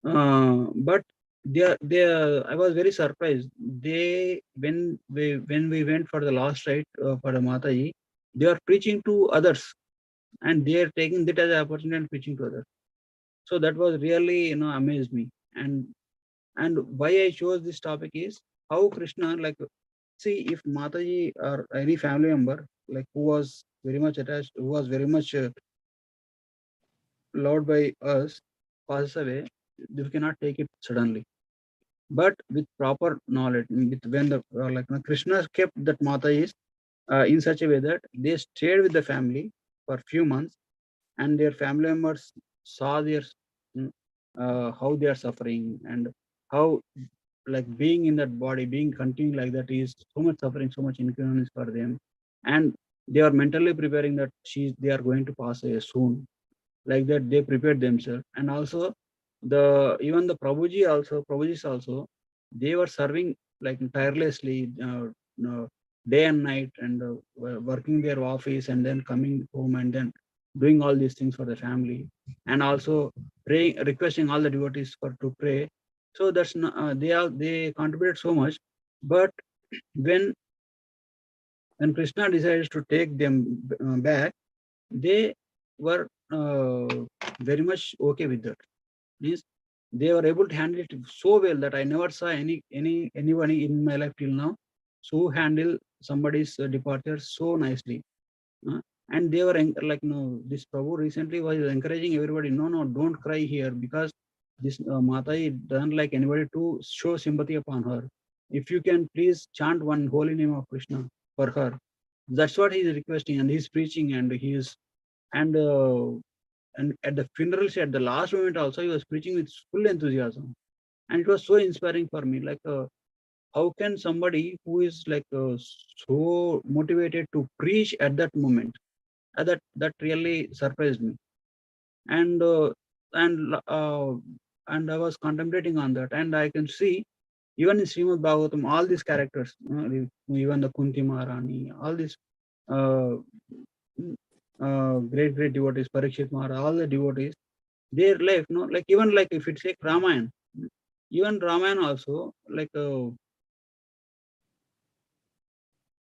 But I was very surprised. When we went for the last ride for the Mataji, they are preaching to others, and they are taking that as an opportunity and preaching to others. So that was really amazed me. And why I chose this topic is how Krishna, like, see, if Mataji or any family member like who was very much attached, who was very much loved by us, passes away, we cannot take it suddenly. But with proper knowledge, with when the Krishna kept that Mata is in such a way that they stayed with the family for few months, and their family members saw their how they are suffering, and how like being in that body, being continuing like that is so much suffering, so much inconvenience for them, and they are mentally preparing that they are going to pass away soon. Like that, they prepared themselves, and also even the Prabhujis also, they were serving like tirelessly, day and night, and working their office and then coming home, and then doing all these things for the family, and also praying, requesting all the devotees to pray. So that's not, they contributed so much. But when Krishna decided to take them back, they were very much okay with that. Means they were able to handle it so well that I never saw anybody in my life till now so handle somebody's departure so nicely. And they were like, no, this Prabhu recently was encouraging everybody, no, don't cry here, because this Mata doesn't like anybody to show sympathy upon her. If you can please chant one holy name of Krishna for her. That's what he's requesting, and he's preaching, and he is, and at the funeral, at the last moment also, he was preaching with full enthusiasm. And it was so inspiring for me. Like, how can somebody who is like so motivated to preach at that moment? That really surprised me. And and I was contemplating on that, and I can see even in Srimad Bhagavatam, all these characters, even the Kunti Maharani, all these great devotees, Parikshit Maharaj, all the devotees, their life, like even like if you take Ramayana, even Ramayana also, like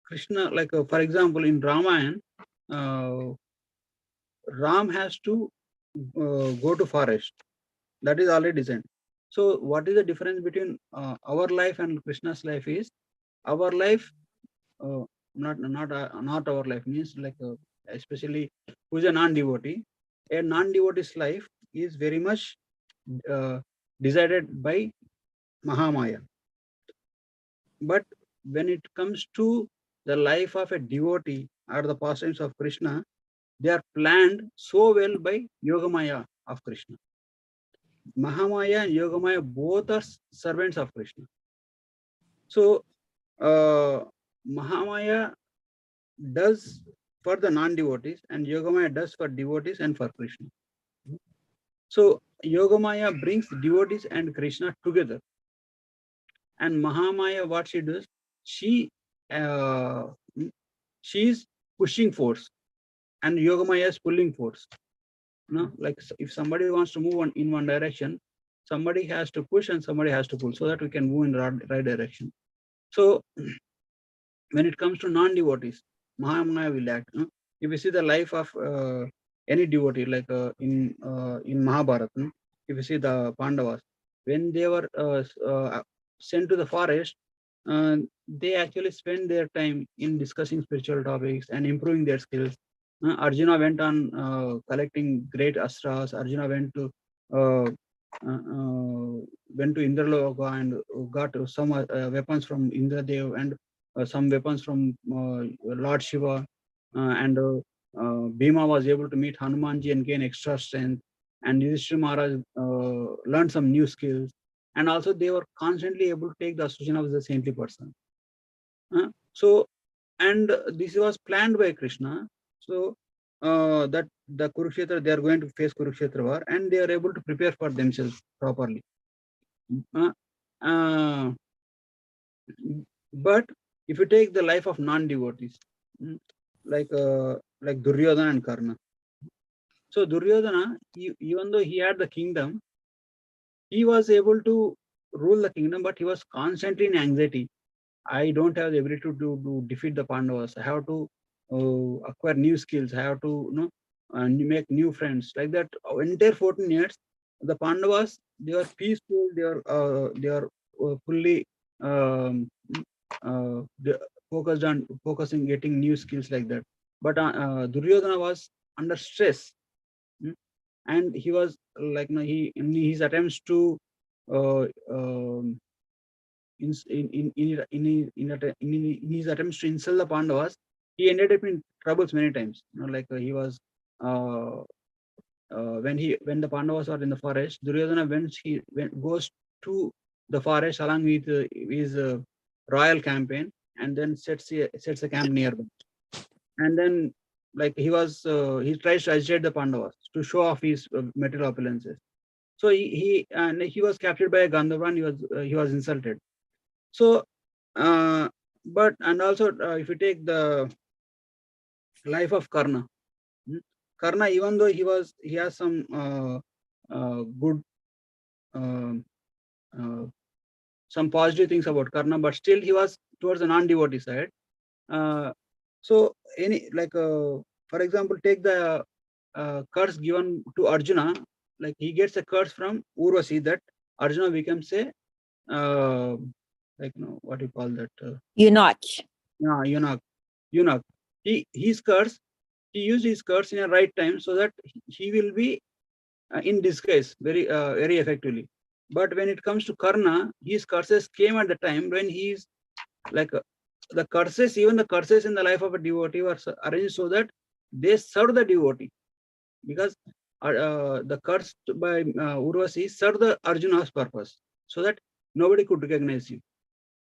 Krishna, like for example, in Ramayana, Ram has to go to forest. That is already designed. So what is the difference between our life and Krishna's life is, our life, not our life, means like especially who is a non-devotee. A non-devotee's life is very much decided by Mahamaya. But when it comes to the life of a devotee or the pastimes of Krishna, they are planned so well by Yogamaya of Krishna. Mahamaya and Yogamaya both are servants of Krishna. So Mahamaya does for the non-devotees, and Yogamaya does for devotees and for Krishna. So Yogamaya brings devotees and Krishna together. And Mahamaya, what she does, she is pushing force, and Yogamaya is pulling force. Like if somebody wants to move in one direction, somebody has to push and somebody has to pull, so that we can move in the right direction. So when it comes to non-devotees, Mahamaya will act. If you see the life of any devotee, like in Mahabharata, if you see the Pandavas, when they were sent to the forest, they actually spend their time in discussing spiritual topics and improving their skills. Arjuna went on collecting great astras. Arjuna went to Indraloka and got some weapons from Indradev, and some weapons from Lord Shiva, and Bhima was able to meet Hanumanji and gain extra strength, and Yudhishthira Maharaj learned some new skills, and also they were constantly able to take the association of the saintly person. So, and this was planned by Krishna, so that the Kurukshetra, they are going to face Kurukshetra war, and they are able to prepare for themselves properly. But if you take the life of non-devotees, like Duryodhana and Karna. So Duryodhana, even though he had the kingdom, he was able to rule the kingdom, but he was constantly in anxiety. I don't have the ability to defeat the Pandavas. I have to acquire new skills. I have to make new friends. Like that, entire 14 years, the Pandavas, they are peaceful. They are fully focusing getting new skills like that. But Duryodhana was under stress, and he was like, he in his attempts to in his attempts to insult the Pandavas, he ended up in troubles many times. Like he was when the Pandavas are in the forest, Duryodhana goes to the forest along with his royal campaign, and then sets a camp nearby. And then like he tries to agitate the Pandavas to show off his material opulences. So he was captured by a Gandharva, and he was insulted. So, but and also if you take the life of Karna, Karna, even though he has some good, some positive things about Karna, but still he was towards the non-devotee side. So any for example, take the curse given to Arjuna, like he gets a curse from Urvasi that Arjuna becomes a what do you call that? Eunuch. Eunuch. His curse, he used his curse in a right time so that he will be in disguise very effectively. But when it comes to Karna, his curses came at the time when he is like the curses, even the curses in the life of a devotee were arranged so that they serve the devotee, because the curse by Urvasi served the Arjuna's purpose so that nobody could recognize him.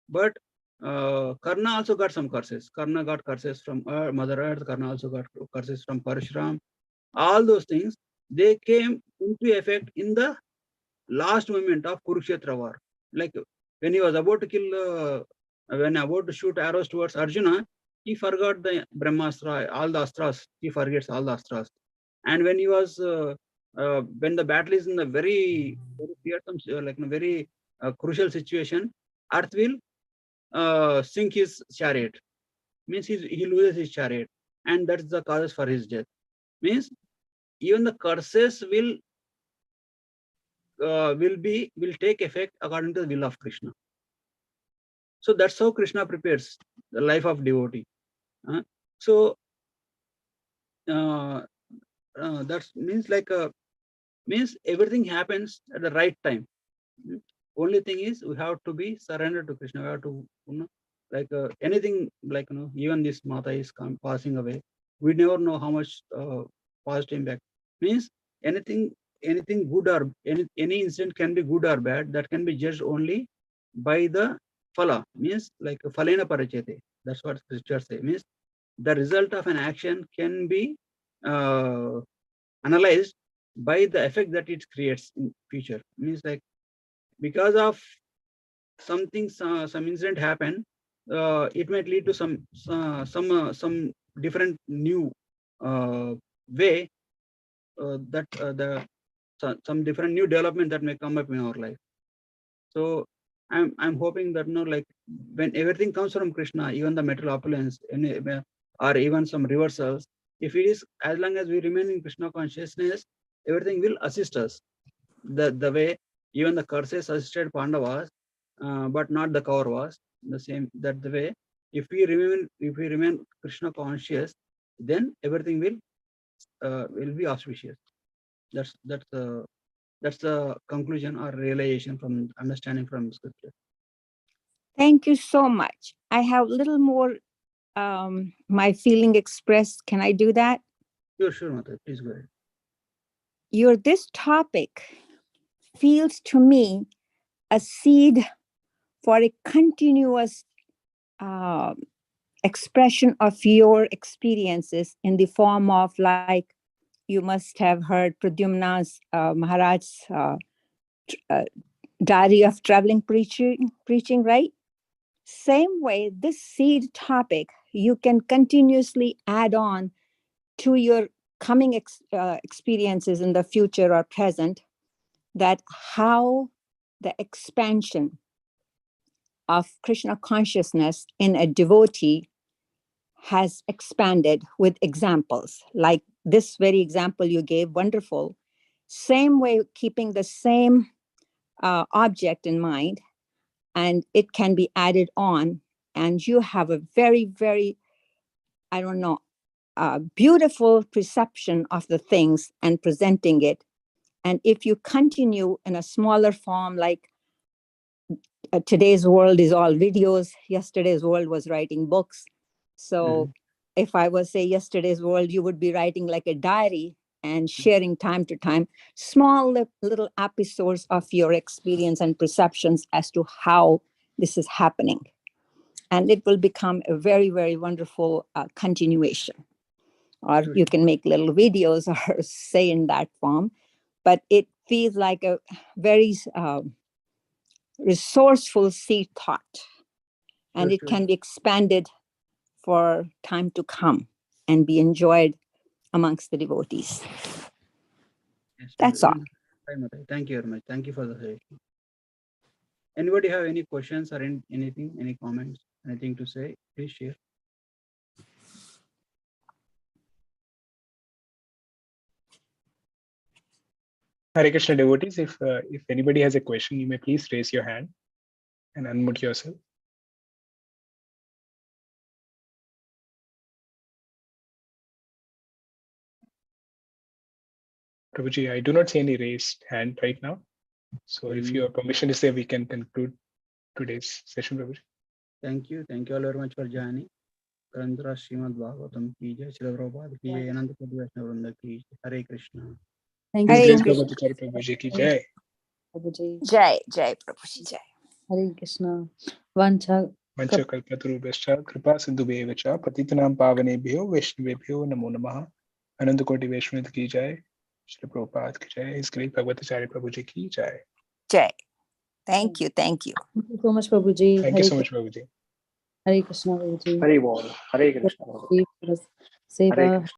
But Karna also got some curses. Karna got curses from Mother Earth. Karna also got curses from Parshuram. All those things, they came into effect in the last moment of Kurukshetra war. Like when he was about to kill, when about to shoot arrows towards Arjuna, he forgot the Brahmastra, all the astras. He forgets all the astras. And when he was, when the battle is in the very fearsome, very crucial situation, Earth will sink his chariot. Means he loses his chariot, and that's the causes for his death. Means even the curses will take effect according to the will of Krishna. So that's how Krishna prepares the life of devotee. So that means everything happens at the right time. Only thing is we have to be surrendered to Krishna. We have to, anything, even this Mata is passing away. We never know how much positive impact. Means anything good or any incident can be good or bad. That can be judged only by the phala. Means like phalena parachete. That's what scriptures say. Means the result of an action can be analyzed by the effect that it creates in future. Means like because of something, some incident happen, it might lead to some different new way some different new development that may come up in our life. So I'm hoping that when everything comes from Krishna, even the material opulence, or even some reversals, if it is, as long as we remain in Krishna consciousness, everything will assist us. The way even the curses assisted Pandavas, but not the Kauravas. The same, that the way, if we remain Krishna conscious, then everything will be auspicious. That's the conclusion or realization from understanding from scripture. Thank you so much. I have a little more my feeling expressed. Can I do that? Sure, Mata, please go ahead. This topic feels to me a seed for a continuous expression of your experiences in the form of, like, you must have heard Pradyumna's Maharaj's diary of traveling preaching, right? Same way, this seed topic, you can continuously add on to your coming experiences in the future or present, that how the expansion of Krishna consciousness in a devotee has expanded with examples. Like this very example you gave, wonderful. Same way, keeping the same object in mind, and it can be added on, and you have a very, very, beautiful perception of the things and presenting it. And if you continue in a smaller form, like today's world is all videos, yesterday's world was writing books. So if I was say yesterday's world, you would be writing like a diary and sharing time to time small little episodes of your experience and perceptions as to how this is happening. And it will become a very, very wonderful continuation. Or you can make little videos or say in that form, but it feels like a very resourceful seed thought, and it can be expanded for time to come and be enjoyed amongst the devotees. Yes, That's all. Thank you very much. Thank you for the suggestion. Anybody have any questions or anything, any comments, anything to say? Please share. Hare Krishna devotees, if anybody has a question, you may please raise your hand and unmute yourself. Prabhuji, I do not see any raised hand right now. So if your permission is there, we can conclude today's session, Prabhuji. Thank you all very much for joining. Grandra Srimad Bhagavatam ki jai, Srila Prabhupada ki jai, Ananta Koti Vaishnava Vrinda ki jai. Hare Krishna. Thank Hare you so Krishna. much, Prabhupada Prabhuji ki jai. Prabhuji. Jai, Jai Prabhuji, Jai. Hare Krishna. Vancha. Mancha kalpatarubhascha kripa sindhubheva cha patitanam pavanebhyo vaishnavebhyo namo namaha. Ananta Koti Vaishnava ki jai. Srila Prabhupada ki jai. His great Bhagavatarya Prabhuji ki jai. Jai. Thank you. Thank you. Thank you so much, Prabhuji. Thank you so much, Prabhuji. Hare Krishna, Prabhuji. Hare Bol, Hare Krishna. Seva. Hare Krishna.